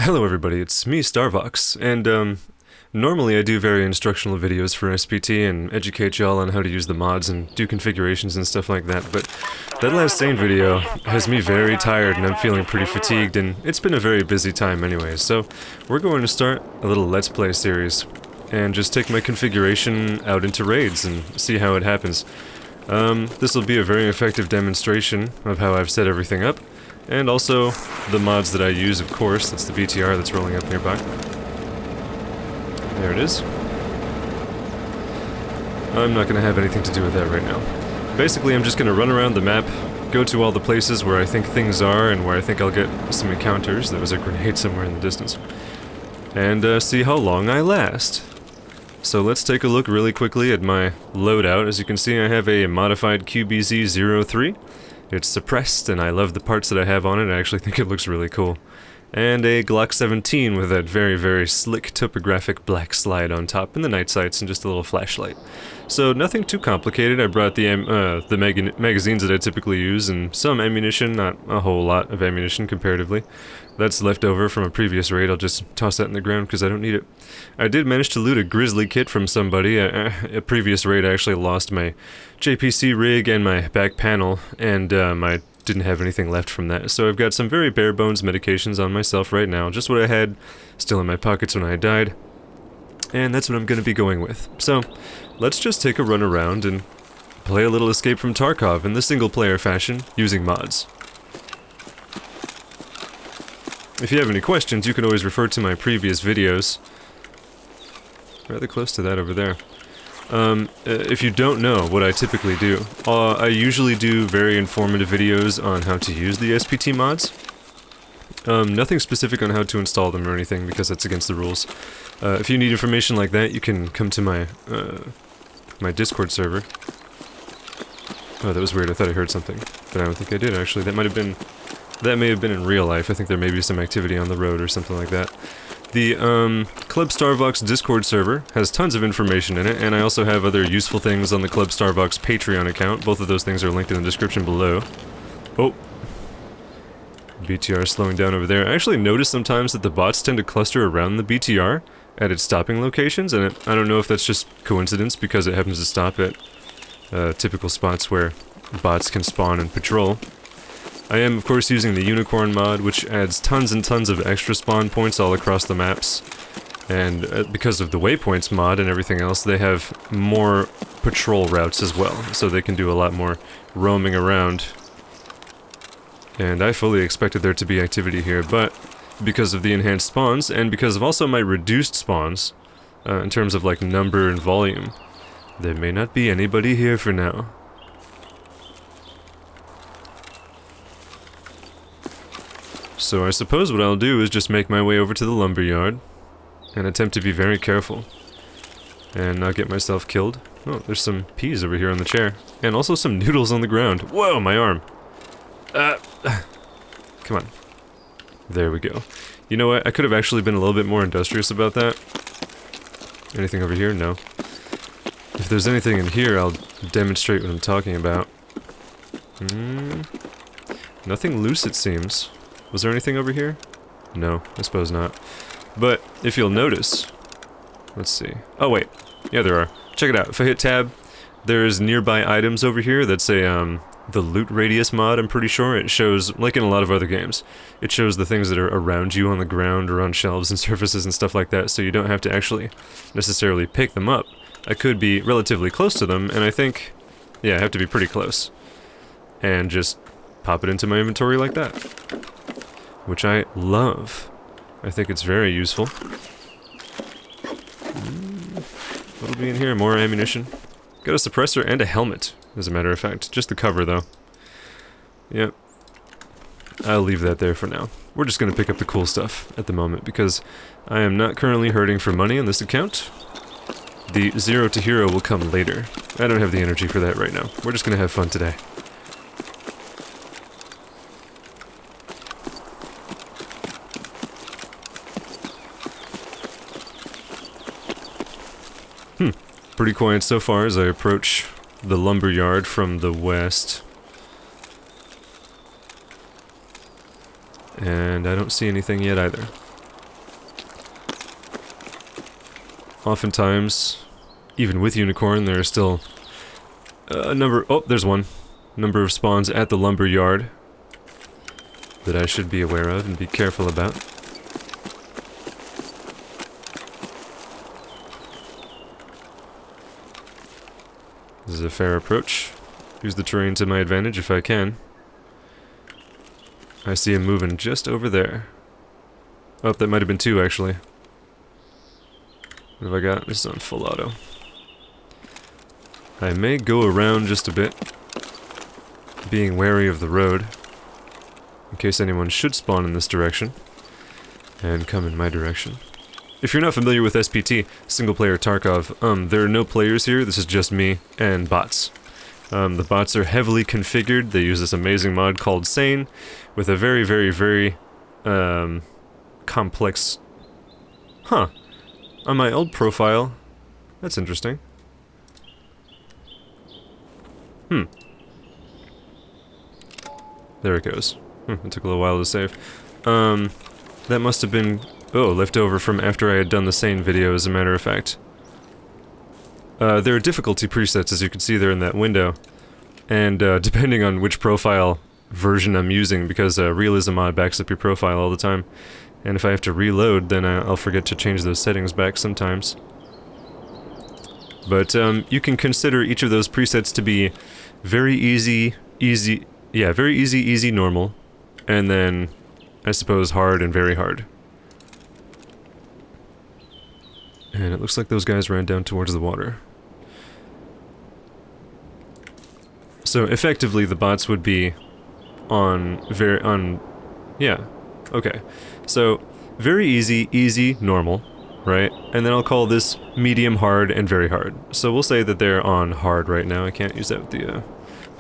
Hello everybody, it's me, StarVox, and normally I do very instructional videos for SPT and educate y'all on how to use the mods and do configurations and stuff like that, but that last Saint video has me very tired and I'm feeling pretty fatigued, and it's been a very busy time anyways, so we're going to start a little Let's Play series and just take my configuration out into raids and see how it happens. This will be a very effective demonstration of how I've set everything up, and also the mods that I use, of course. That's the BTR that's rolling up nearby. There it is. I'm not going to have anything to do with that right now. Basically, I'm just going to run around the map, go to all the places where I think things are and where I think I'll get some encounters. There was a grenade somewhere in the distance. And see how long I last. So let's take a look really quickly at my loadout. As you can see, I have a modified QBZ-03. It's suppressed, and I love the parts that I have on it. I actually think it looks really cool. And a Glock 17 with that very, very slick topographic black slide on top, and the night sights, and just a little flashlight. So nothing too complicated. I brought the magazines that I typically use, and some ammunition, not a whole lot of ammunition comparatively. That's left over from a previous raid. I'll just toss that in the ground because I don't need it. I did manage to loot a grizzly kit from somebody. A previous raid I actually lost my JPC rig and my back panel, and I didn't have anything left from that. So I've got some very bare bones medications on myself right now, just what I had still in my pockets when I died. And that's what I'm going to be going with. So let's just take a run around and play a little Escape from Tarkov in the single player fashion using mods. If you have any questions, you can always refer to my previous videos. Rather close to that over there. If you don't know what I typically do, I usually do very informative videos on how to use the SPT mods. Nothing specific on how to install them or anything, because that's against the rules. If you need information like that, you can come to my, my Discord server. Oh, that was weird, I thought I heard something. But I don't think I did, actually. That may have been in real life. I think there may be some activity on the road or something like that. The Club StarVox Discord server has tons of information in it, and I also have other useful things on the Club StarVox Patreon account. Both of those things are linked in the description below. Oh. BTR slowing down over there. I actually notice sometimes that the bots tend to cluster around the BTR at its stopping locations, and I don't know if that's just coincidence because it happens to stop at typical spots where bots can spawn and patrol. I am, of course, using the Unicorn mod, which adds tons and tons of extra spawn points all across the maps. And because of the waypoints mod and everything else, they have more patrol routes as well, so they can do a lot more roaming around. And I fully expected there to be activity here, but because of the enhanced spawns, and because of also my reduced spawns, in terms of like number and volume, there may not be anybody here for now. So I suppose what I'll do is just make my way over to the lumberyard and attempt to be very careful and not get myself killed. Oh, there's some peas over here on the chair, and also some noodles on the ground. Whoa, my arm! Come on. There we go. You know what? I could have actually been a little bit more industrious about that. Anything over here? No. If there's anything in here, I'll demonstrate what I'm talking about. Nothing loose, it seems. Was there anything over here? No, I suppose not. But if you'll notice... Let's see. Oh, wait. Yeah, there are. Check it out. If I hit tab, there's nearby items over here. That's a, the loot radius mod, I'm pretty sure. It shows, like in a lot of other games, it shows the things that are around you on the ground or on shelves and surfaces and stuff like that, so you don't have to actually necessarily pick them up. I could be relatively close to them, and I think... Yeah, I have to be pretty close. And just pop it into my inventory like that. Which I love. I think it's very useful. What'll be in here? More ammunition. Got a suppressor and a helmet, as a matter of fact. Just the cover, though. Yep. I'll leave that there for now. We're just gonna pick up the cool stuff at the moment, because I am not currently hurting for money on this account. The 0 to hero will come later. I don't have the energy for that right now. We're just gonna have fun today. Pretty quiet so far as I approach the lumberyard from the west. And I don't see anything yet either. oftentimes, even with Unicorn, there are still a number... Oh, there's one. Number of spawns at the lumber yard that I should be aware of and be careful about. This is a fair approach. Use the terrain to my advantage if I can. I see him moving just over there. Oh, that might have been two, actually. What have I got? This is on full auto. I may go around just a bit, being wary of the road, in case anyone should spawn in this direction, and come in my direction. If you're not familiar with SPT, single-player Tarkov, there are no players here, this is just me and bots. The bots are heavily configured. They use this amazing mod called Sane, with a very, very, very, complex... Huh. On my old profile... That's interesting. There it goes. It took a little while to save. That must have been... Oh, left over from after I had done the Sane video, as a matter of fact. There are difficulty presets, as you can see there in that window. And, depending on which profile version I'm using, because Realism mod backs up your profile all the time. And if I have to reload, then I'll forget to change those settings back sometimes. But, you can consider each of those presets to be very easy, very easy, normal. And then, I suppose, hard and very hard. And it looks like those guys ran down towards the water. So effectively the bots would be yeah, okay. So, very easy, normal, right? And then I'll call this medium hard and very hard. So we'll say that they're on hard right now. I can't use that with the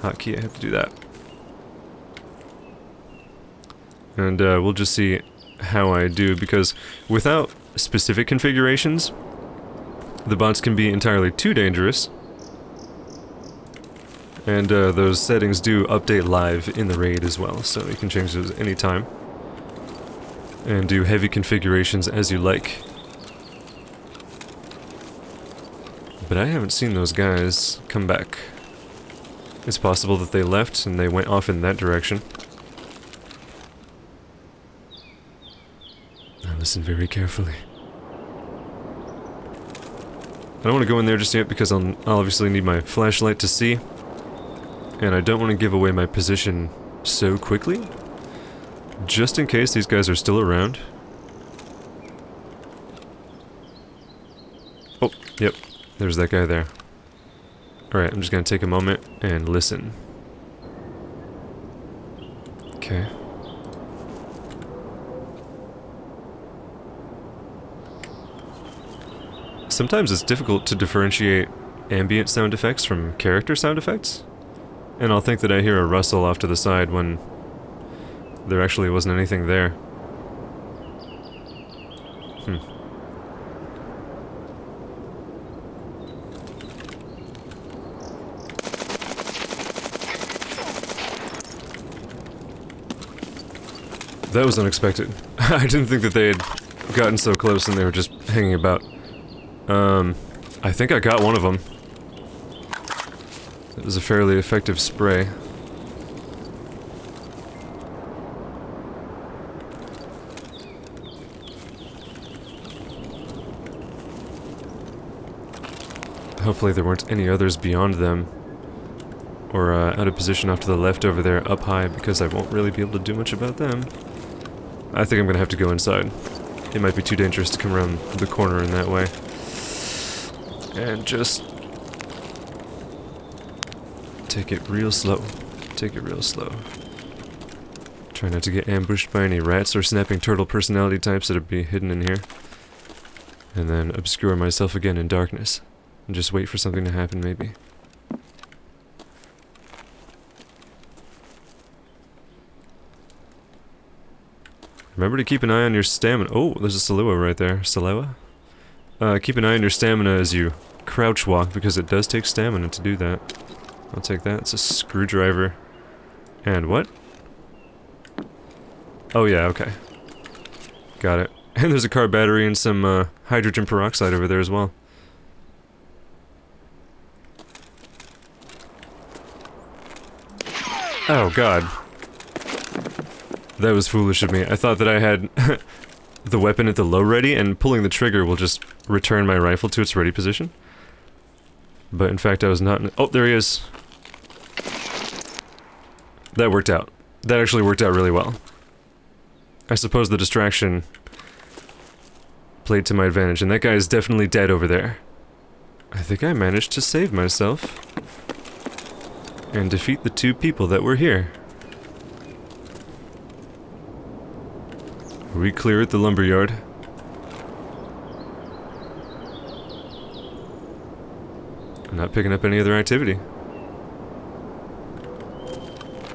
hotkey, I have to do that. And we'll just see how I do, because without specific configurations, the bots can be entirely too dangerous. And those settings do update live in the raid as well, so you can change those anytime. And do heavy configurations as you like. But I haven't seen those guys come back. It's possible that they left and they went off in that direction. Now listen very carefully. I don't want to go in there just yet because I'll obviously need my flashlight to see. And I don't want to give away my position so quickly. Just in case these guys are still around. Oh, yep. There's that guy there. Alright, I'm just gonna take a moment and listen. Okay. Sometimes it's difficult to differentiate ambient sound effects from character sound effects. And I'll think that I hear a rustle off to the side when there actually wasn't anything there. That was unexpected. I didn't think that they had gotten so close and they were just hanging about. I think I got one of them. It was a fairly effective spray. Hopefully there weren't any others beyond them. Or out of position off to the left over there, up high, because I won't really be able to do much about them. I think I'm gonna have to go inside. It might be too dangerous to come around the corner in that way. And just... take it real slow. Take it real slow. Try not to get ambushed by any rats or snapping turtle personality types that'd be hidden in here. And then obscure myself again in darkness. And just wait for something to happen, maybe. Remember to keep an eye on your stamina. Oh, there's a Salewa right there. Salewa? Keep an eye on your stamina as you crouch walk, because it does take stamina to do that. I'll take that. It's a screwdriver. And what? Oh yeah, okay. Got it. And there's a car battery and some hydrogen peroxide over there as well. Oh god. That was foolish of me. I thought that I had the weapon at the low ready, and pulling the trigger will just return my rifle to its ready position. But in fact I was not. Oh, there he is. That worked out. That actually worked out really well. I suppose the distraction played to my advantage, and that guy is definitely dead over there. I think I managed to save myself and defeat the two people that were here. We clear at the lumberyard. I'm not picking up any other activity.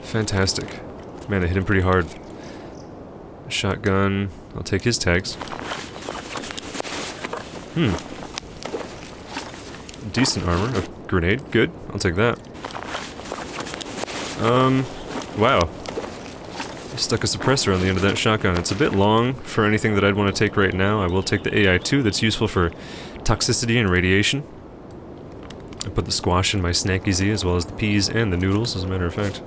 Fantastic. Man, I hit him pretty hard. Shotgun. I'll take his tags. Decent armor. A grenade. Good. I'll take that. Wow. Stuck a suppressor on the end of that shotgun. It's a bit long for anything that I'd want to take right now. I will take the AI-2 that's useful for toxicity and radiation. I put the squash in my snacky Z as well as the peas and the noodles, as a matter of fact.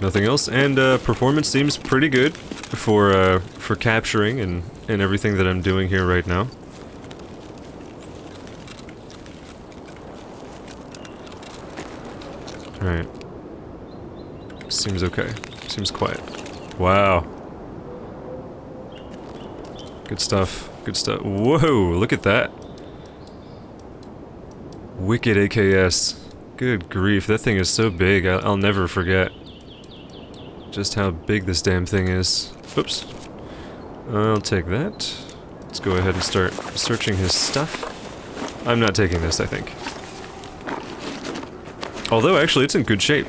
Nothing else, and performance seems pretty good for capturing and everything that I'm doing here right now. Alright. Seems okay. Seems quiet. Wow. Good stuff. Good stuff. Whoa, look at that. Wicked AKS. Good grief, that thing is so big, I'll never forget just how big this damn thing is. Oops. I'll take that. Let's go ahead and start searching his stuff. I'm not taking this, I think. Although, actually, it's in good shape.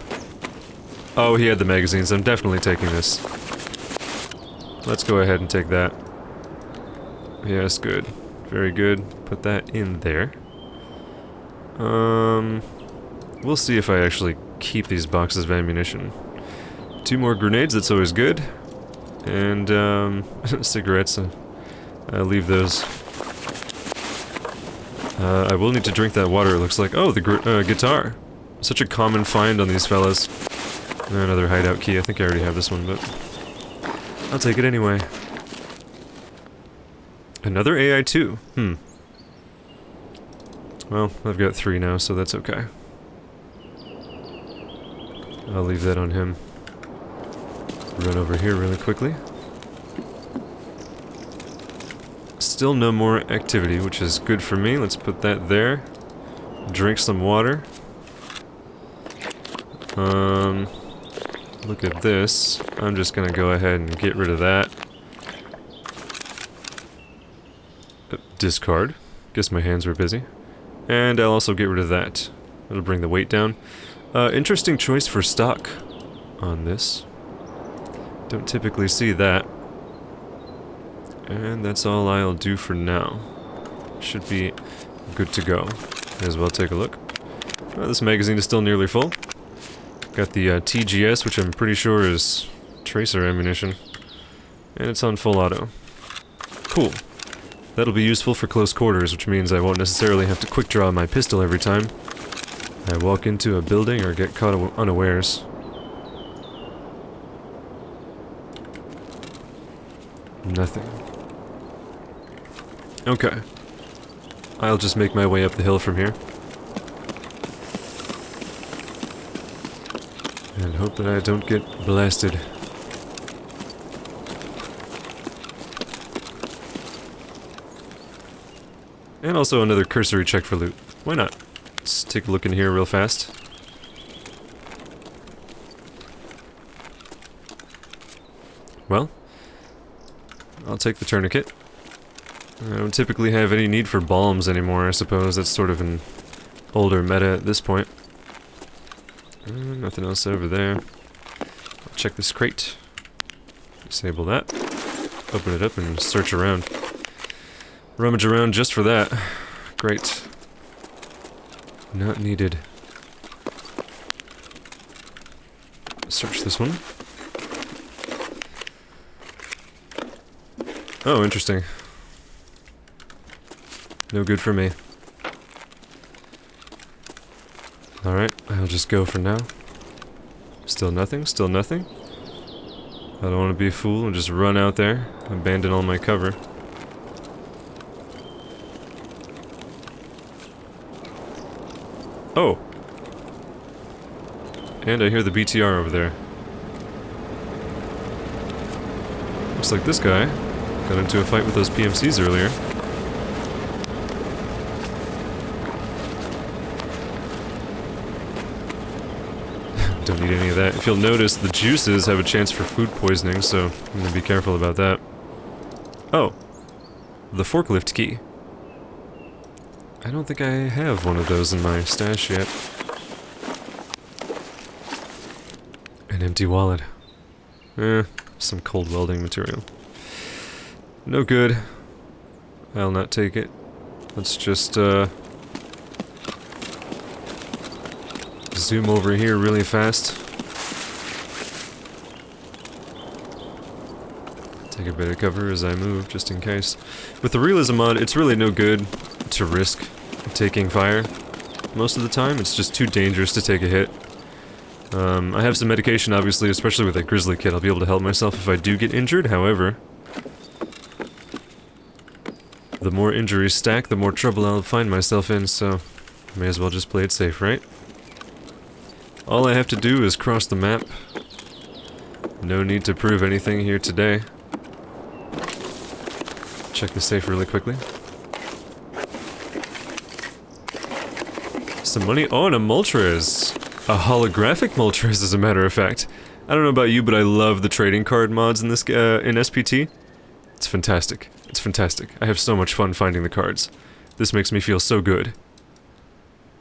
Oh, he had the magazines. I'm definitely taking this. Let's go ahead and take that. Yes, good. Very good. Put that in there. We'll see if I actually keep these boxes of ammunition. 2 more grenades, that's always good. And, cigarettes. I'll leave those. I will need to drink that water, it looks like. Oh, the guitar. Such a common find on these fellas. Another hideout key. I think I already have this one, but I'll take it anyway. Another AI-2. Well, I've got 3 now, so that's okay. I'll leave that on him. Run over here really quickly. Still no more activity, which is good for me. Let's put that there. Drink some water. Look at this. I'm just gonna go ahead and get rid of that. Discard. Guess my hands were busy. And I'll also get rid of that. It'll bring the weight down. Interesting choice for stock on this. Don't typically see that. And that's all I'll do for now. Should be good to go. May as well take a look. This magazine is still nearly full. Got the TGS, which I'm pretty sure is tracer ammunition. And it's on full auto. Cool. That'll be useful for close quarters, which means I won't necessarily have to quick draw my pistol every time I walk into a building or get caught unawares. Nothing. Okay. I'll just make my way up the hill from here. And hope that I don't get blasted. And also another cursory check for loot. Why not? Let's take a look in here real fast. Well, I'll take the tourniquet. I don't typically have any need for bombs anymore, I suppose. That's sort of an older meta at this point. Nothing else over there. I'll check this crate. Disable that. Open it up and search around. Rummage around just for that. Great. Not needed. Search this one. Oh, interesting. No good for me. Alright, I'll just go for now. Still nothing, still nothing. I don't want to be a fool and just run out there, abandon all my cover. Oh! And I hear the BTR over there. Looks like this guy got into a fight with those PMCs earlier. Don't need any of that. If you'll notice, the juices have a chance for food poisoning, so I'm gonna be careful about that. Oh. The forklift key. I don't think I have one of those in my stash yet. An empty wallet. Some cold welding material. No good. I'll not take it. Let's just, zoom over here really fast. Take a bit of cover as I move, just in case. With the realism mod, it's really no good to risk taking fire. Most of the time, it's just too dangerous to take a hit. I have some medication, obviously, especially with that grizzly kit. I'll be able to help myself if I do get injured, however... the more injuries stack, the more trouble I'll find myself in, so... may as well just play it safe, right? All I have to do is cross the map. No need to prove anything here today. Check the safe really quickly. Some money. Oh, and a Moltres. A holographic Moltres, as a matter of fact. I don't know about you, but I love the trading card mods in this in SPT. It's fantastic. It's fantastic. I have so much fun finding the cards. This makes me feel so good.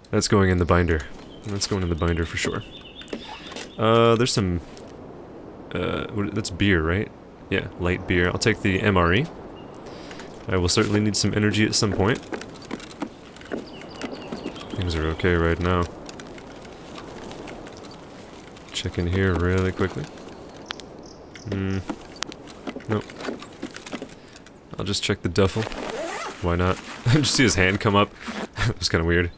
That's going in the binder. That's going in the binder for sure. There's some... that's beer, right? Yeah, light beer. I'll take the MRE. I will certainly need some energy at some point. Things are okay right now. Check in here really quickly. Nope. I'll just check the duffel. Why not? Just see his hand come up. It was kind of weird.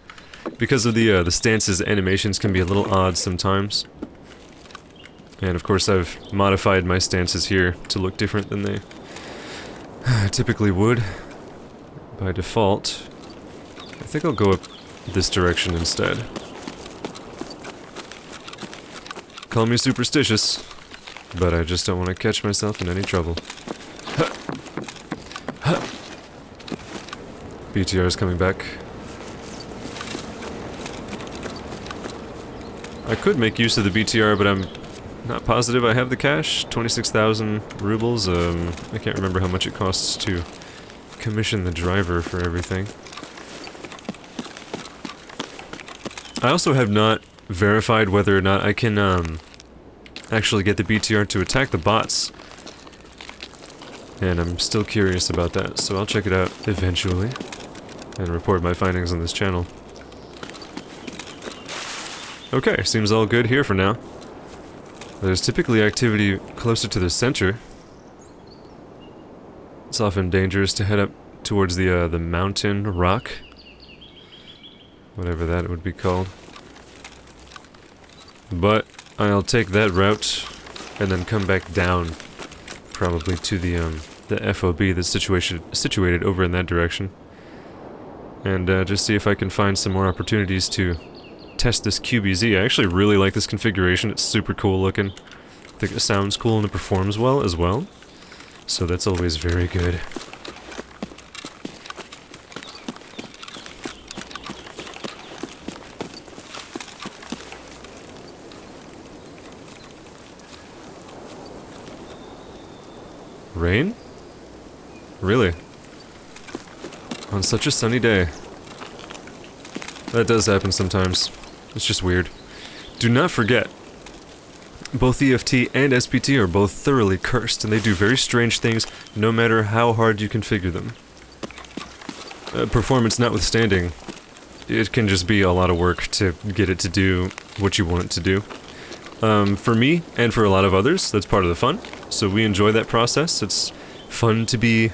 Because of the stances, animations can be a little odd sometimes. And of course I've modified my stances here to look different than they typically would. By default. I think I'll go up this direction instead. Call me superstitious, but I just don't want to catch myself in any trouble. BTR is coming back. I could make use of the BTR, but I'm not positive I have the cash. 26,000 rubles. I can't remember how much it costs to commission the driver for everything. I also have not verified whether or not I can actually get the BTR to attack the bots. And I'm still curious about that, so I'll check it out eventually and report my findings on this channel. Okay, seems all good here for now. There's typically activity closer to the center. It's often dangerous to head up towards the mountain rock. Whatever that would be called. But I'll take that route and then come back down, probably to the FOB that's situated over in that direction. And just see if I can find some more opportunities to test this QBZ. I actually really like this configuration. It's super cool looking. I think it sounds cool and it performs well as well. So that's always very good. Rain? Really? On such a sunny day. That does happen sometimes. It's just weird. Do not forget, both EFT and SPT are both thoroughly cursed, and they do very strange things no matter how hard you configure them. Performance notwithstanding, it can just be a lot of work to get it to do what you want it to do. For me, and for a lot of others, that's part of the fun, so we enjoy that process. It's fun to be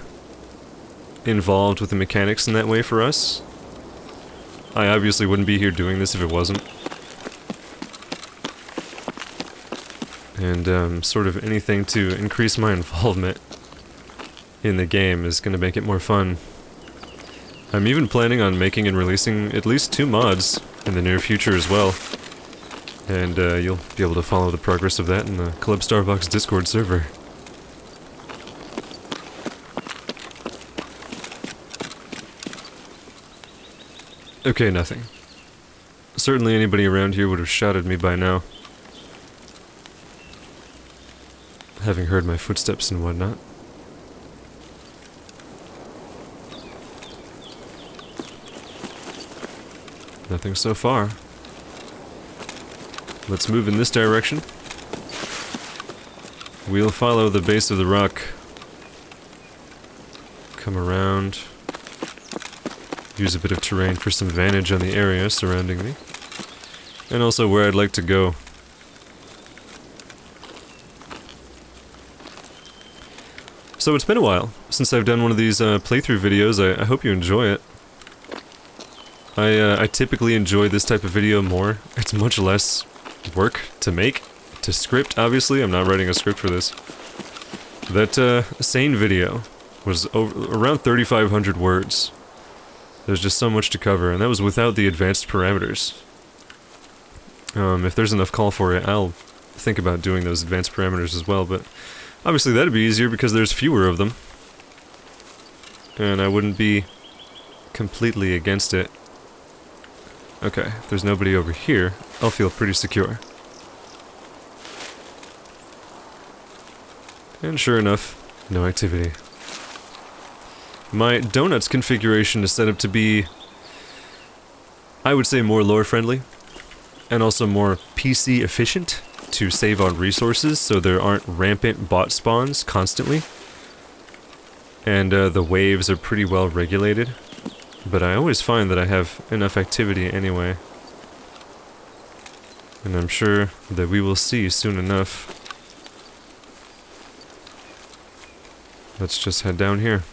involved with the mechanics in that way for us. I obviously wouldn't be here doing this if it wasn't. And sort of anything to increase my involvement in the game is going to make it more fun. I'm even planning on making and releasing at least 2 mods in the near future as well. And you'll be able to follow the progress of that in the Club StarVox Discord server. Okay, nothing. Certainly anybody around here would have shouted me by now, having heard my footsteps and whatnot. Nothing so far. Let's move in this direction. We'll follow the base of the rock. Come around. Use a bit of terrain for some vantage on the area surrounding me. And also where I'd like to go. So it's been a while since I've done one of these playthrough videos. I hope you enjoy it. I typically enjoy this type of video more. It's much less work to make, to script, obviously. I'm not writing a script for this. That Sane video was around 3,500 words. There's just so much to cover, and that was without the advanced parameters. If there's enough call for it, I'll think about doing those advanced parameters as well, but obviously that'd be easier because there's fewer of them. And I wouldn't be completely against it. Okay, if there's nobody over here, I'll feel pretty secure. And sure enough, no activity. My donuts configuration is set up to be, I would say, more lore-friendly, and also more PC efficient to save on resources so there aren't rampant bot spawns constantly. And the waves are pretty well regulated. But I always find that I have enough activity anyway. And I'm sure that we will see soon enough. Let's just head down here.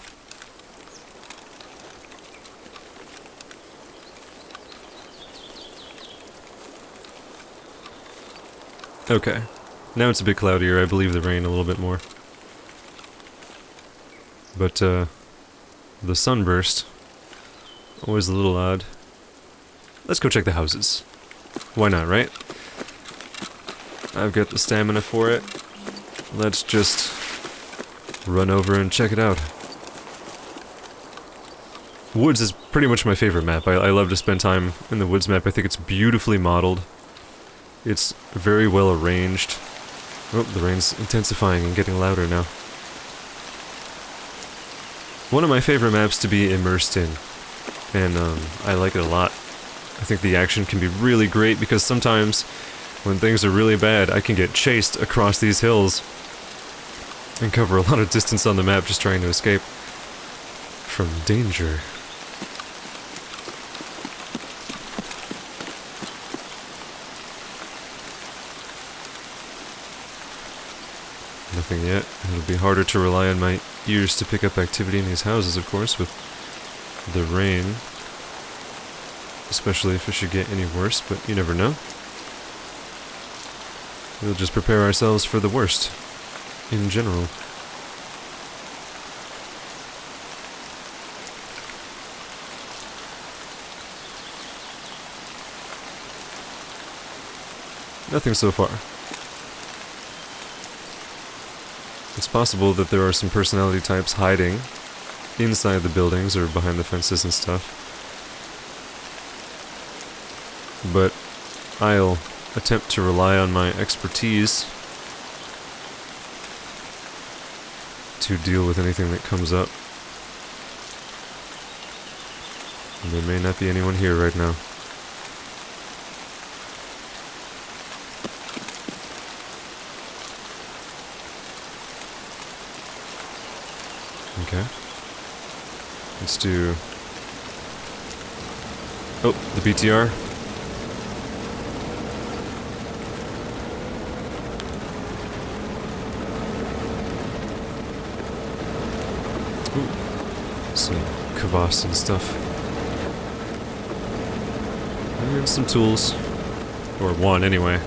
Okay. Now it's a bit cloudier. I believe the rain a little bit more. But, the sunburst, always a little odd. Let's go check the houses. Why not, right? I've got the stamina for it. Let's just run over and check it out. Woods is pretty much my favorite map. I love to spend time in the woods map. I think it's beautifully modeled. It's very well arranged. Oh, the rain's intensifying and getting louder now. One of my favorite maps to be immersed in. And I like it a lot. I think the action can be really great because sometimes when things are really bad, I can get chased across these hills and cover a lot of distance on the map just trying to escape from danger. Nothing yet. It'll be harder to rely on my ears to pick up activity in these houses, of course, with the rain. Especially if it should get any worse, but you never know. We'll just prepare ourselves for the worst, in general. Nothing so far. It's possible that there are some personality types hiding inside the buildings or behind the fences and stuff. But I'll attempt to rely on my expertise to deal with anything that comes up. And there may not be anyone here right now. Okay. Let's do... Oh, the BTR. Ooh. Some kvass and stuff. And some tools. Or one, anyway.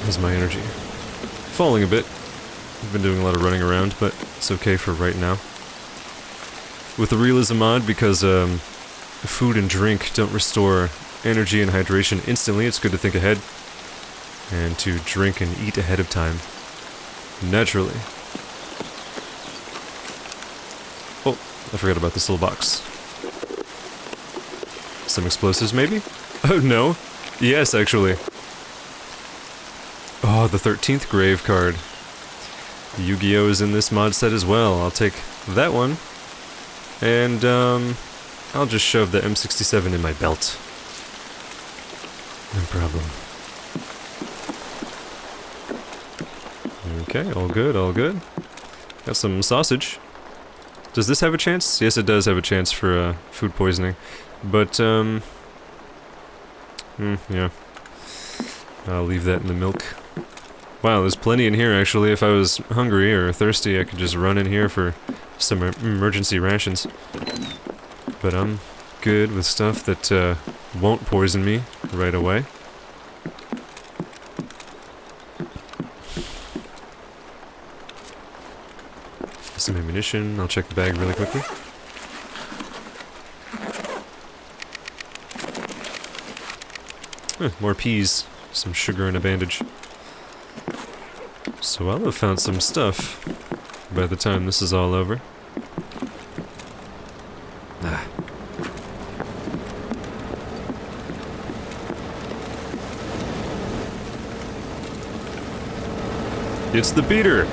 Here's my energy. Falling a bit. I've been doing a lot of running around, but it's okay for right now. With the realism mod, because food and drink don't restore energy and hydration instantly, it's good to think ahead. And to drink and eat ahead of time. Naturally. Oh, I forgot about this little box. Some explosives, maybe? Oh, no. Yes, actually. Oh, the 13th grave card. Yu-Gi-Oh! Is in this mod set as well. I'll take that one. And, I'll just shove the M67 in my belt. No problem. Okay, all good, all good. Got some sausage. Does this have a chance? Yes, it does have a chance for, food poisoning. But, yeah. I'll leave that in the milk. Wow, there's plenty in here, actually. If I was hungry or thirsty, I could just run in here for some emergency rations. But I'm good with stuff that, won't poison me right away. Some ammunition. I'll check the bag really quickly. More peas. Some sugar and a bandage. So I'll have found some stuff by the time this is all over. Ah. It's the beater!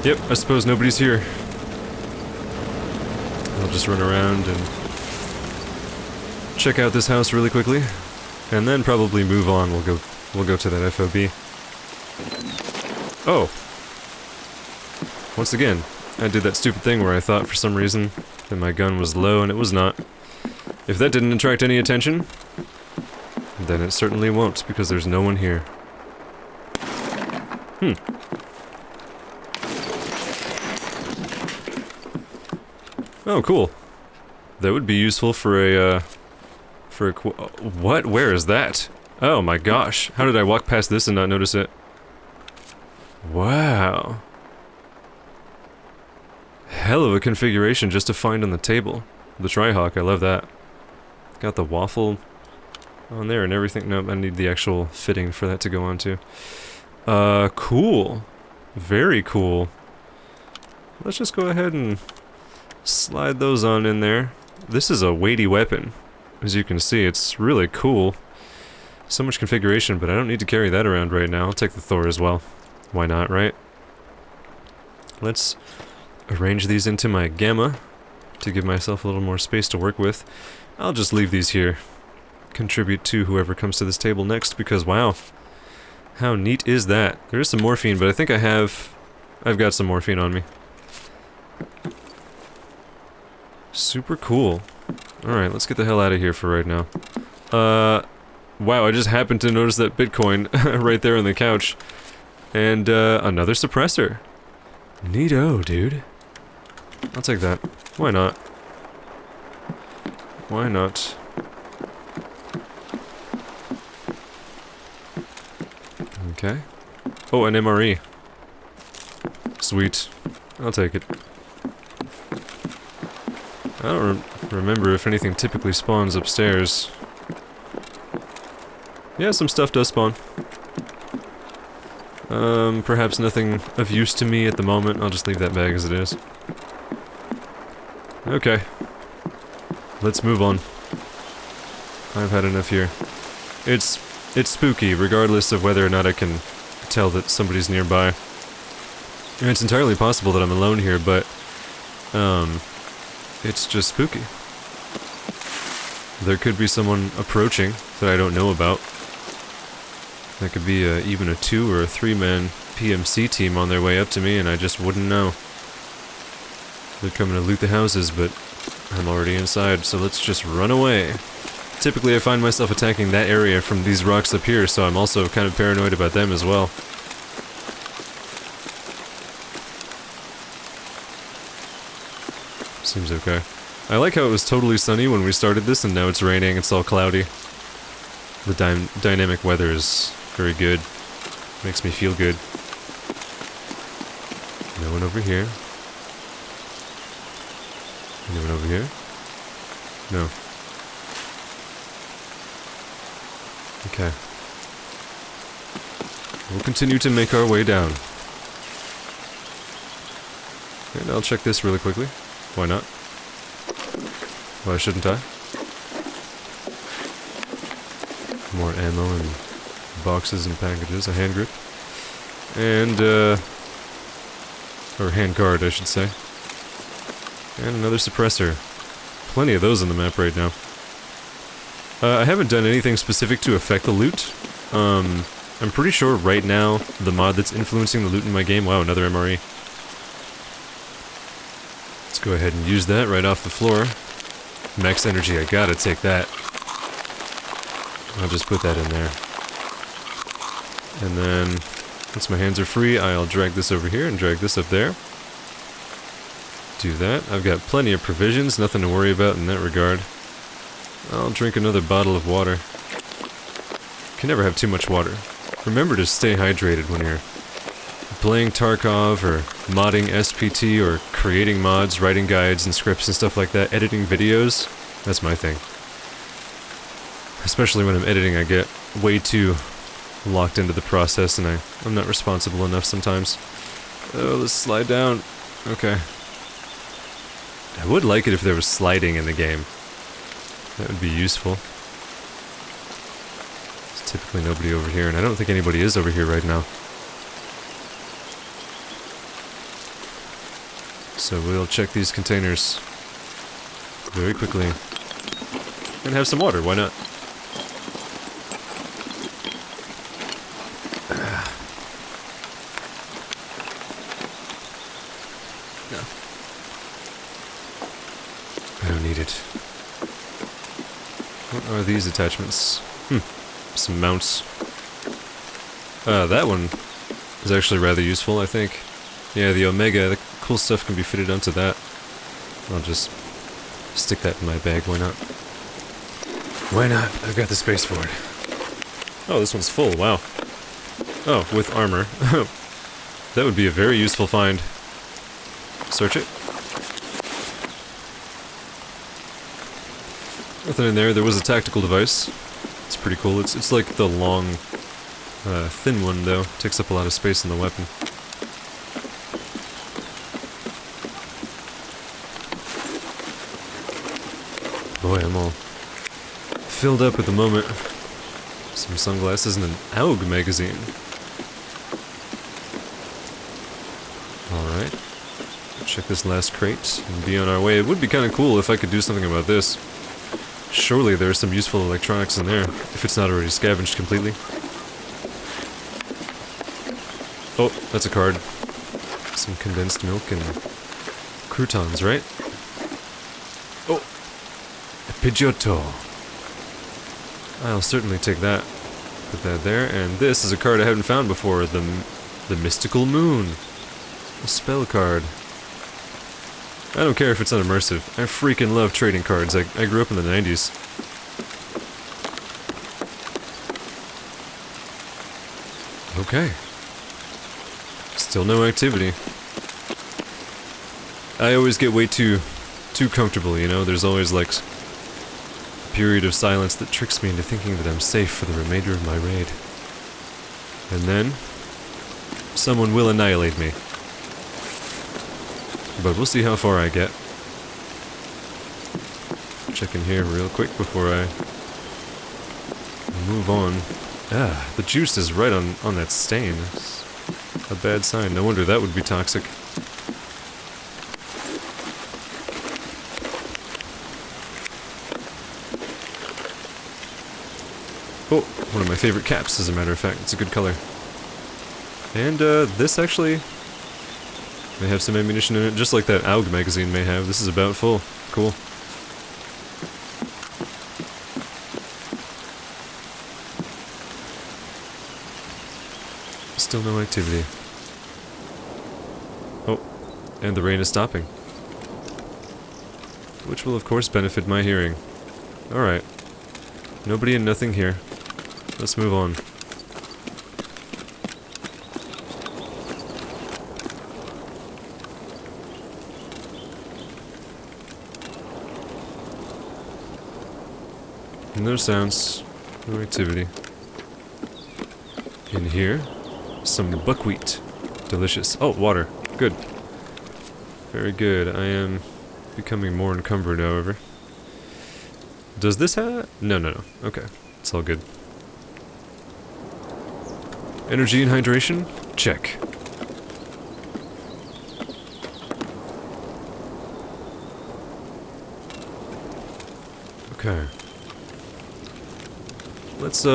Yep, I suppose nobody's here. I'll just run around and check out this house really quickly, and then probably move on. We'll go to that FOB. Oh! Once again, I did that stupid thing where I thought for some reason that my gun was low, and it was not. If that didn't attract any attention, then it certainly won't, because there's no one here. Oh, cool. That would be useful for a, what? Where is that? Oh my gosh. How did I walk past this and not notice it? Wow. Hell of a configuration just to find on the table. The Tri-Hawk, I love that. Got the waffle on there and everything. Nope, I need the actual fitting for that to go on to. Cool. Very cool. Let's just go ahead and slide those on in there. This is a weighty weapon. As you can see, it's really cool. So much configuration, but I don't need to carry that around right now. I'll take the Thor as well. Why not, right? Let's arrange these into my Gamma to give myself a little more space to work with. I'll just leave these here. Contribute to whoever comes to this table next, because wow. How neat is that? There is some morphine, but I think I've got some morphine on me. Super cool. Alright, let's get the hell out of here for right now. Wow, I just happened to notice that Bitcoin right there on the couch. And, another suppressor. Neato, dude. I'll take that. Why not? Why not? Okay. Oh, an MRE. Sweet. I'll take it. I don't remember if anything typically spawns upstairs. Yeah, some stuff does spawn. Perhaps nothing of use to me at the moment. I'll just leave that bag as it is. Okay. Let's move on. I've had enough here. It's spooky, regardless of whether or not I can tell that somebody's nearby. And it's entirely possible that I'm alone here, but, it's just spooky. There could be someone approaching that I don't know about. That could be even a 2 or a 3-man PMC team on their way up to me, and I just wouldn't know. They're coming to loot the houses, but I'm already inside, so let's just run away. Typically I find myself attacking that area from these rocks up here, so I'm also kind of paranoid about them as well. Seems okay. I like how it was totally sunny when we started this, and now it's raining, it's all cloudy. The dynamic weather is very good. Makes me feel good. No one over here. Anyone over here? No. Okay. We'll continue to make our way down. And I'll check this really quickly. Why not? Why shouldn't I? More ammo and boxes and packages, a hand grip. And, or hand guard, I should say. And another suppressor. Plenty of those on the map right now. I haven't done anything specific to affect the loot. I'm pretty sure right now the mod that's influencing the loot in my game... Wow, another MRE. Let's go ahead and use that right off the floor. Max energy, I gotta take that. I'll just put that in there. And then, once my hands are free, I'll drag this over here and drag this up there. Do that. I've got plenty of provisions, nothing to worry about in that regard. I'll drink another bottle of water. Can never have too much water. Remember to stay hydrated when you're playing Tarkov or modding SPT or creating mods, writing guides and scripts and stuff like that, editing videos. That's my thing. Especially when I'm editing, I get way too locked into the process and I'm not responsible enough sometimes. Oh, let's slide down. Okay. I would like it if there was sliding in the game. That would be useful. There's typically nobody over here, and I don't think anybody is over here right now. So we'll check these containers very quickly. And have some water, why not? No. I don't need it. What are these attachments? Some mounts. That one is actually rather useful, I think. Yeah, the Omega, the cool stuff can be fitted onto that. I'll just stick that in my bag, why not? Why not? I've got the space for it. Oh, this one's full, wow. Oh, with armor. That would be a very useful find. Search it. Nothing in there. There was a tactical device. It's pretty cool. It's like the long, thin one, though. Takes up a lot of space in the weapon. Boy, I'm all filled up at the moment. Some sunglasses and an AUG magazine. Alright. Check this last crate and be on our way. It would be kind of cool if I could do something about this. Surely there's some useful electronics in there, if it's not already scavenged completely. Oh, that's a card. Some condensed milk and croutons, right? Oh! A Pidgeotto. I'll certainly take that. Put that there, and this is a card I haven't found before, the Mystical Moon. A spell card. I don't care if it's not immersive. I freaking love trading cards. I grew up in the 90s. Okay. Still no activity. I always get way too comfortable, you know? There's always, like, a period of silence that tricks me into thinking that I'm safe for the remainder of my raid. And then, someone will annihilate me. But we'll see how far I get. Check in here real quick before I move on. Ah, the juice is right on that stain. It's a bad sign. No wonder that would be toxic. Oh, one of my favorite caps, as a matter of fact. It's a good color. And, this actually... May have some ammunition in it, just like that AUG magazine may have. This is about full. Cool. Still no activity. Oh, and the rain is stopping. Which will of course benefit my hearing. Alright. Nobody and nothing here. Let's move on. No sounds. No activity. In here, some buckwheat. Delicious. Oh, water. Good. Very good. I am becoming more encumbered, however. Does this have... No. Okay. It's all good. Energy and hydration? Check. Okay. Let's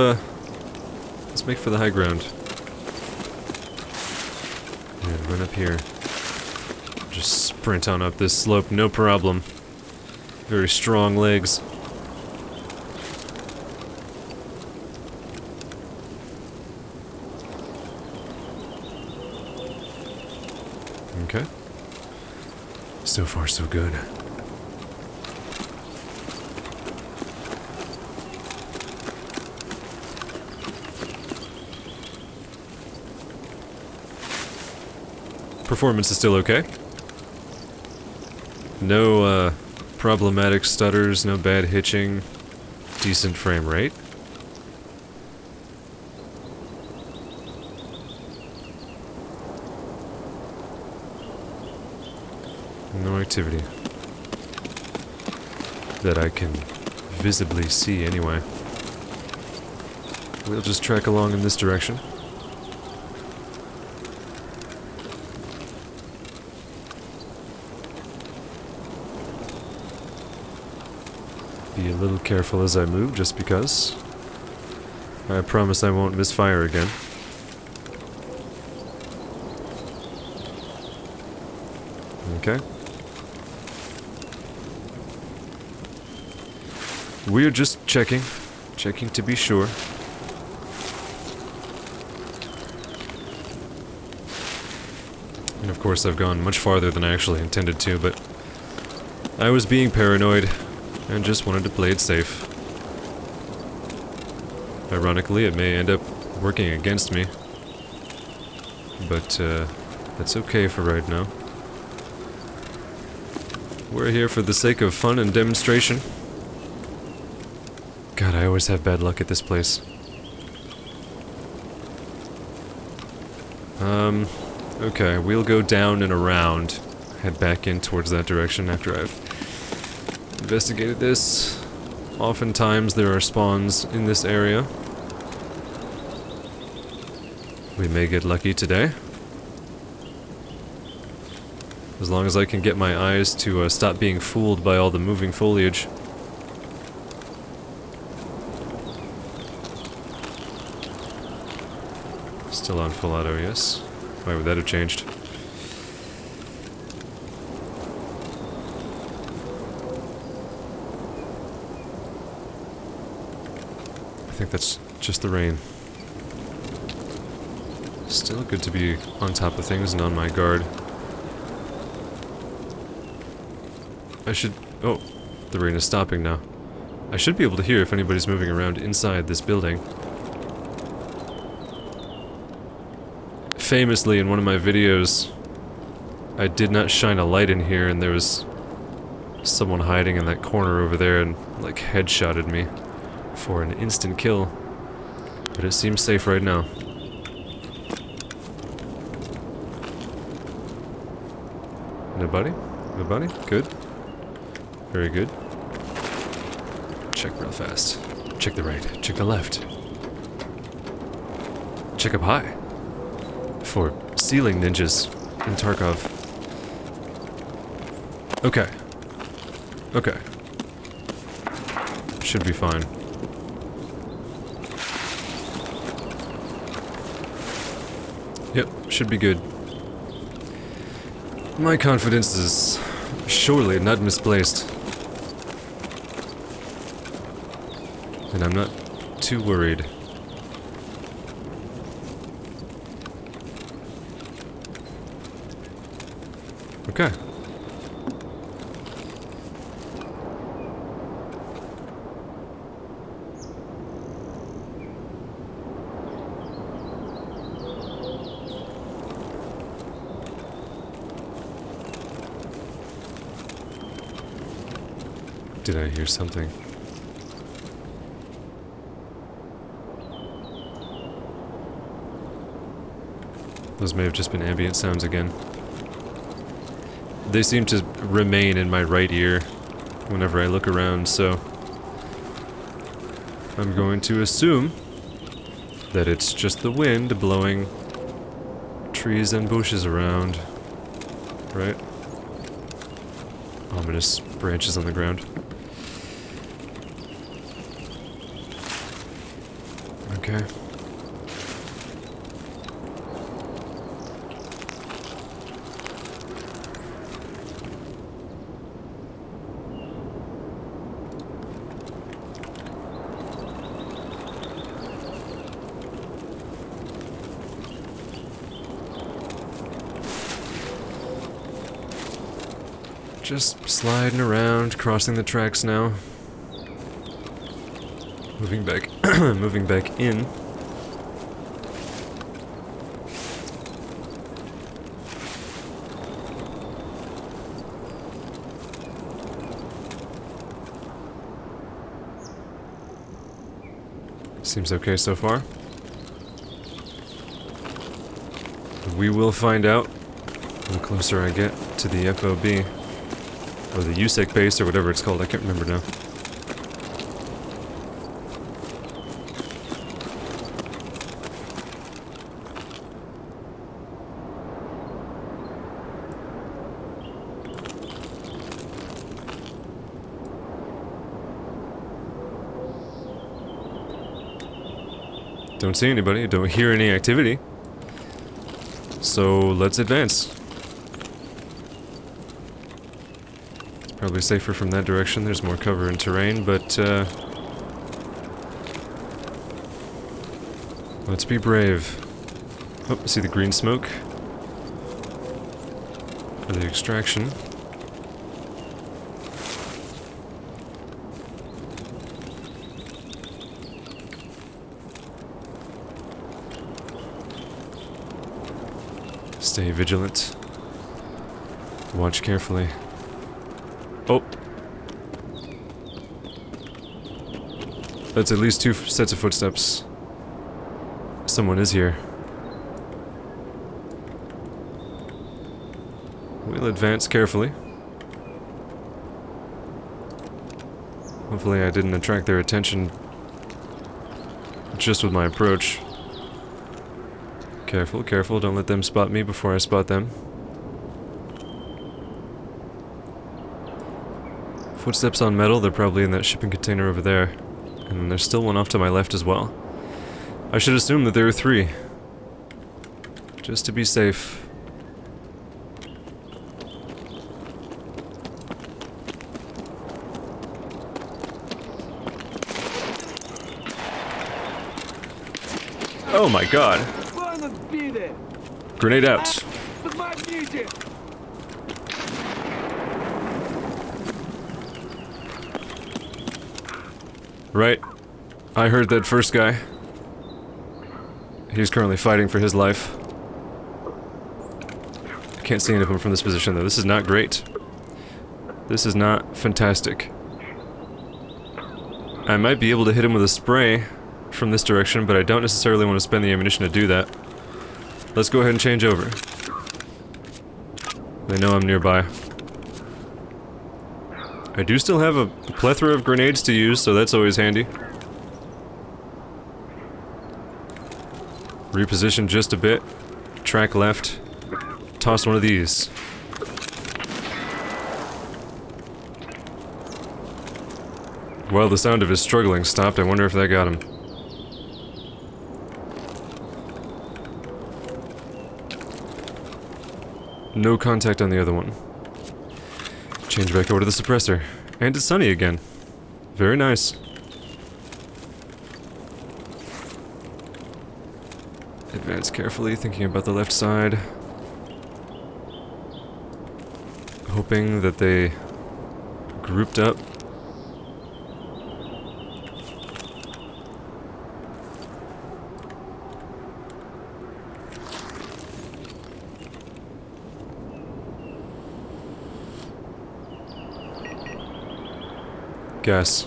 make for the high ground. And run up here. Just sprint on up this slope, no problem. Very strong legs. Okay. So far, so good. Performance is still okay. No, problematic stutters, no bad hitching. Decent frame rate. No activity. That I can visibly see anyway. We'll just trek along in this direction. Be a little careful as I move, just because. I promise I won't misfire again. Okay. We're just checking. Checking to be sure. And of course I've gone much farther than I actually intended to, but I was being paranoid and just wanted to play it safe. Ironically, it may end up working against me, but that's okay for right now. We're here for the sake of fun and demonstration. God, I always have bad luck at this place. Okay, we'll go down and around. Head back in towards that direction after I've investigated this. Oftentimes there are spawns in this area. We may get lucky today. As long as I can get my eyes to stop being fooled by all the moving foliage. Still on full auto, yes. Why would that have changed? I think that's just the rain. Still good to be on top of things and on my guard. I should... Oh, the rain is stopping now. I should be able to hear if anybody's moving around inside this building. Famously, in one of my videos, I did not shine a light in here and there was someone hiding in that corner over there and, like, headshotted me for an instant kill. But it seems safe right now. Nobody? Nobody? Good. Very good. Check real fast. Check the right. Check the left. Check up high. For ceiling ninjas in Tarkov. Okay. Okay. Should be fine. Yep, should be good. My confidence is surely not misplaced. And I'm not too worried. Okay. Did I hear something? Those may have just been ambient sounds again. They seem to remain in my right ear whenever I look around, so I'm going to assume that it's just the wind blowing trees and bushes around, right? Ominous branches on the ground. Okay. Just sliding around, crossing the tracks now. Moving back, moving back in. Seems okay so far. We will find out the closer I get to the FOB. Or the USEC base, or whatever it's called, I can't remember now. Don't see anybody, don't hear any activity. So let's advance. Probably safer from that direction, there's more cover and terrain, but let's be brave. Oh, see the green smoke? For the extraction. Stay vigilant. Watch carefully. Oh. That's at least 2 sets of footsteps. Someone is here. We'll advance carefully. Hopefully I didn't attract their attention just with my approach. Careful, careful, don't let them spot me before I spot them. Footsteps on metal, they're probably in that shipping container over there. And then there's still one off to my left as well. I should assume that there are 3. Just to be safe. Oh my god! Grenade out! Right. I heard that first guy. He's currently fighting for his life. I can't see any of them from this position though. This is not great. This is not fantastic. I might be able to hit him with a spray from this direction, but I don't necessarily want to spend the ammunition to do that. Let's go ahead and change over. They know I'm nearby. I do still have a plethora of grenades to use, so that's always handy. Reposition just a bit. Track left. Toss one of these. Well, the sound of his struggling stopped. I wonder if that got him. No contact on the other one. Change back over to the suppressor. And it's sunny again. Very nice. Advance carefully, thinking about the left side. Hoping that they grouped up. Gas.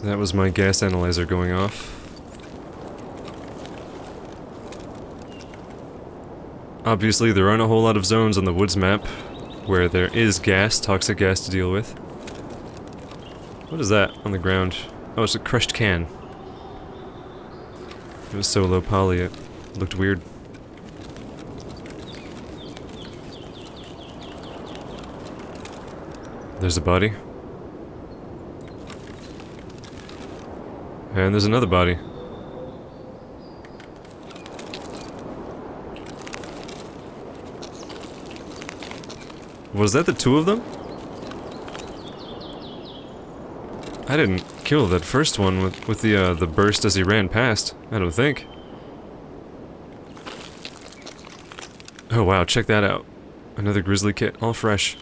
That was my gas analyzer going off. Obviously, there aren't a whole lot of zones on the woods map where there is gas, toxic gas to deal with. What is that on the ground? Oh, it's a crushed can. It was so low poly, it looked weird. There's a body. And there's another body. Was that the two of them? I didn't kill that first one with the burst as he ran past. I don't think. Oh wow, check that out. Another grizzly kit, all fresh.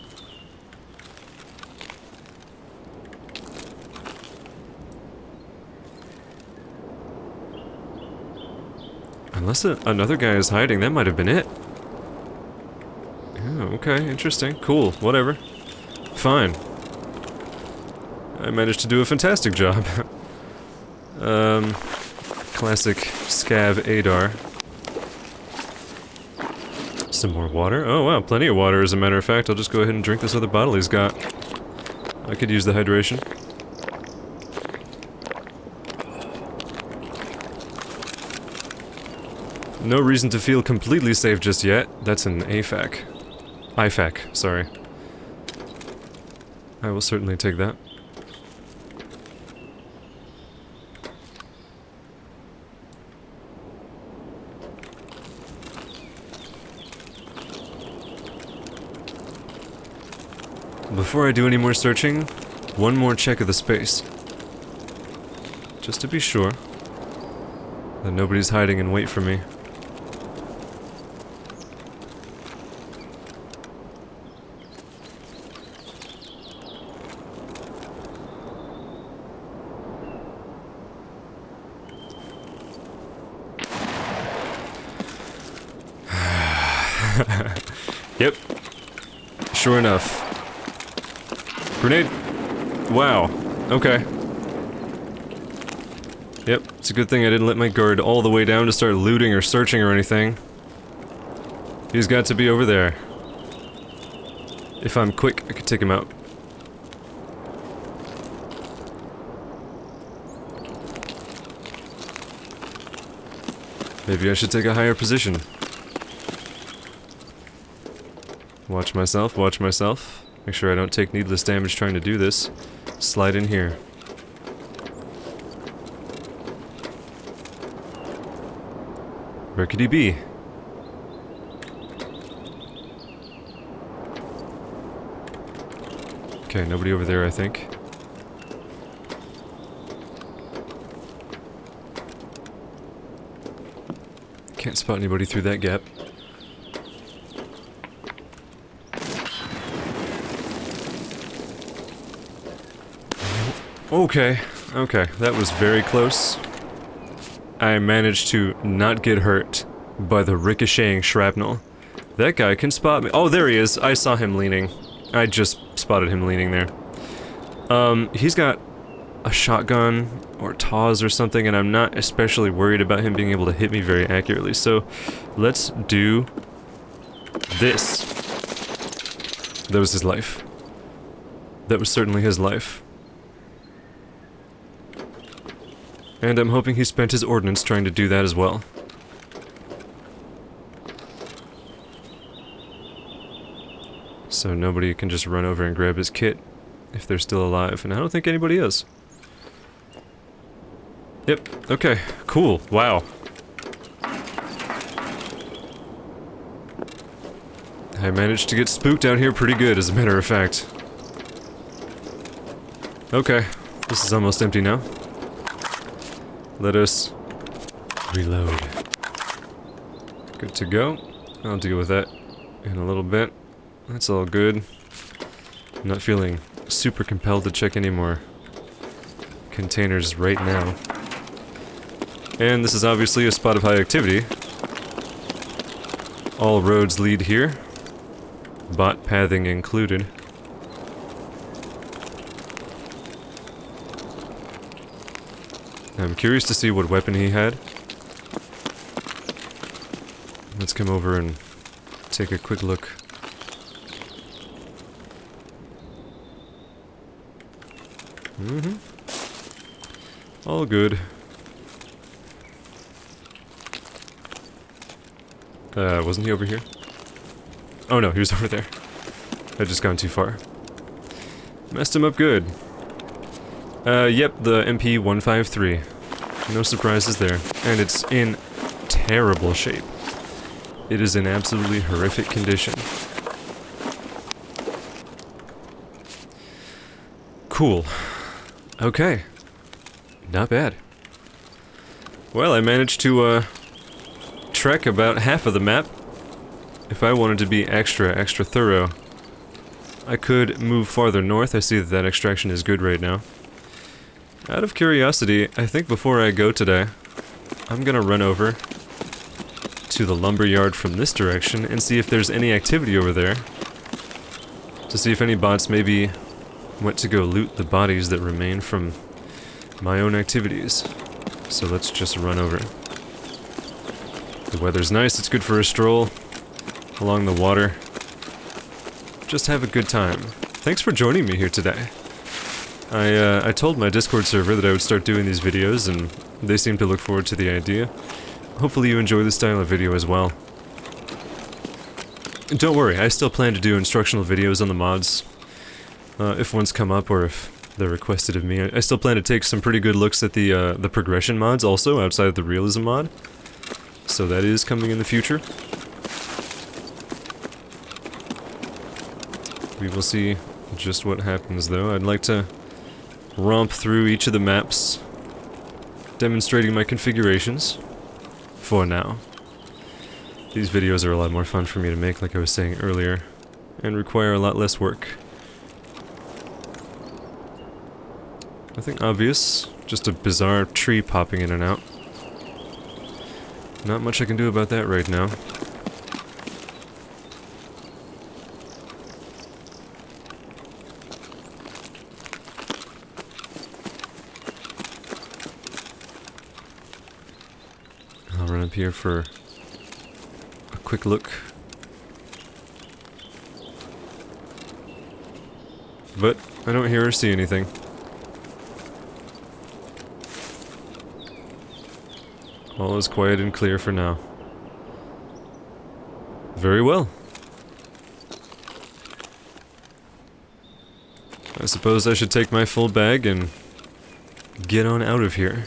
Unless another guy is hiding, that might have been it. Oh, okay, interesting. Cool, whatever. Fine. I managed to do a fantastic job. Classic scav Adar. Some more water? Oh wow, plenty of water as a matter of fact. I'll just go ahead and drink this other bottle he's got. I could use the hydration. No reason to feel completely safe just yet. That's an AFAC. IFAC, sorry. I will certainly take that. Before I do any more searching, one more check of the space. Just to be sure that nobody's hiding in wait for me. Yep. Sure enough. Grenade. Wow. Okay. Yep, it's a good thing I didn't let my guard all the way down to start looting or searching or anything. He's got to be over there. If I'm quick, I could take him out. Maybe I should take a higher position. Watch myself, watch myself. Make sure I don't take needless damage trying to do this. Slide in here. Where could he be? Okay, nobody over there, I think. Can't spot anybody through that gap. Okay, okay, that was very close. I managed to not get hurt by the ricocheting shrapnel. That guy can spot me. Oh, there he is. I saw him leaning. I just spotted him leaning there. He's got a shotgun or TAWS or something, and I'm not especially worried about him being able to hit me very accurately. So, let's do this. That was his life. That was certainly his life. And I'm hoping he spent his ordnance trying to do that as well. So nobody can just run over and grab his kit if they're still alive, and I don't think anybody is. Yep, okay, cool, wow. I managed to get spooked out here pretty good, as a matter of fact. Okay, this is almost empty now. Let us reload. Good to go. I'll deal with that in a little bit. That's all good. I'm not feeling super compelled to check any more containers right now. And this is obviously a spot of high activity. All roads lead here. Bot pathing included. I'm curious to see what weapon he had. Let's come over and take a quick look. All good. Wasn't he over here? Oh no, he was over there. I'd just gone too far. Messed him up good. Yep, the MP-153. No surprises there. And it's in terrible shape. It is in absolutely horrific condition. Cool. Okay. Not bad. Well, I managed to, trek about half of the map. If I wanted to be extra thorough, I could move farther north. I see that that extraction is good right now. Out of curiosity, I think before I go today, I'm gonna run over to the lumber yard from this direction and see if there's any activity over there. To see if any bots maybe went to go loot the bodies that remain from my own activities. So let's just run over. The weather's nice, it's good for a stroll along the water. Just have a good time. Thanks for joining me here today. I told my Discord server that I would start doing these videos, and they seem to look forward to the idea. Hopefully you enjoy this style of video as well. Don't worry, I still plan to do instructional videos on the mods. If ones come up, or if they're requested of me. I still plan to take some pretty good looks at the progression mods also, outside of the realism mod. So that is coming in the future. We will see just what happens though. I'd like to romp through each of the maps, demonstrating my configurations, for now. These videos are a lot more fun for me to make, like I was saying earlier, and require a lot less work. Nothing obvious, just a bizarre tree popping in and out. Not much I can do about that right now. I'll run up here for a quick look. But I don't hear or see anything. All is quiet and clear for now. Very well. I suppose I should take my full bag and get on out of here.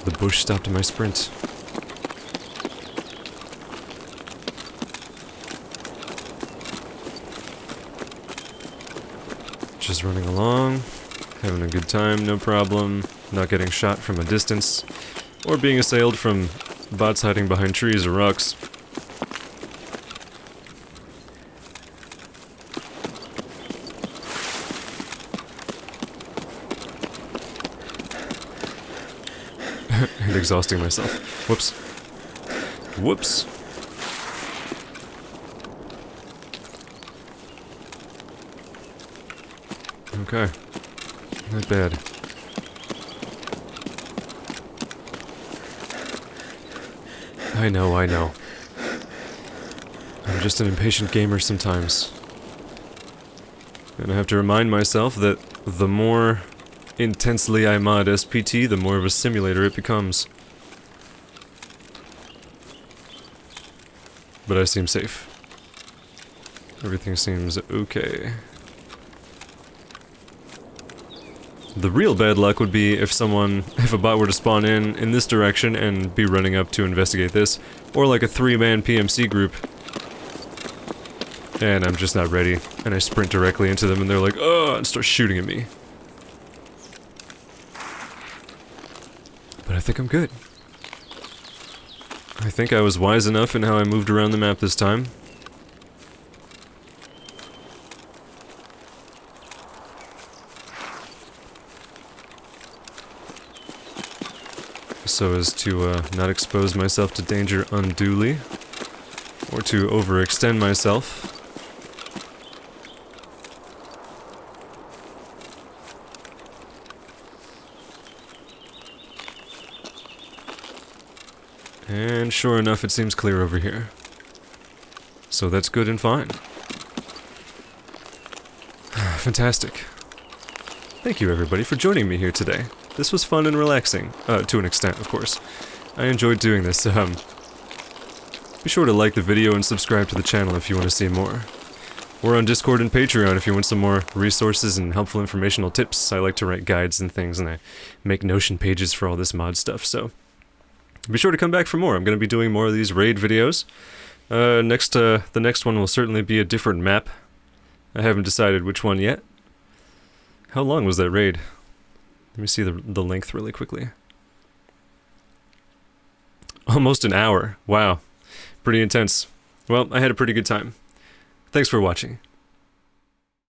The bush stopped my sprint. Just running along, having a good time, no problem. Not getting shot from a distance, or being assailed from bots hiding behind trees or rocks. And exhausting myself. Whoops. Whoops. Okay. Not bad. I know. I'm just an impatient gamer sometimes. And I have to remind myself that the more intensely I mod SPT, the more of a simulator it becomes. But I seem safe. Everything seems okay. The real bad luck would be if a bot were to spawn in this direction and be running up to investigate this, Or like a 3-man PMC group. And I'm just not ready. And I sprint directly into them and they're like, "Oh," and start shooting at me. But I think I'm good. I think I was wise enough in how I moved around the map this time. So as to not expose myself to danger unduly, or to overextend myself. And sure enough, it seems clear over here. So that's good and fine. Fantastic. Thank you everybody for joining me here today. This was fun and relaxing, to an extent, of course. I enjoyed doing this. Be sure to like the video and subscribe to the channel if you want to see more. We're on Discord and Patreon if you want some more resources and helpful informational tips. I like to write guides and things, and I make Notion pages for all this mod stuff, so be sure to come back for more. I'm going to be doing more of these raid videos. The next one will certainly be a different map. I haven't decided which one yet. How long was that raid? Let me see the length really quickly. Almost an hour. Wow. Pretty intense. Well, I had a pretty good time. Thanks for watching.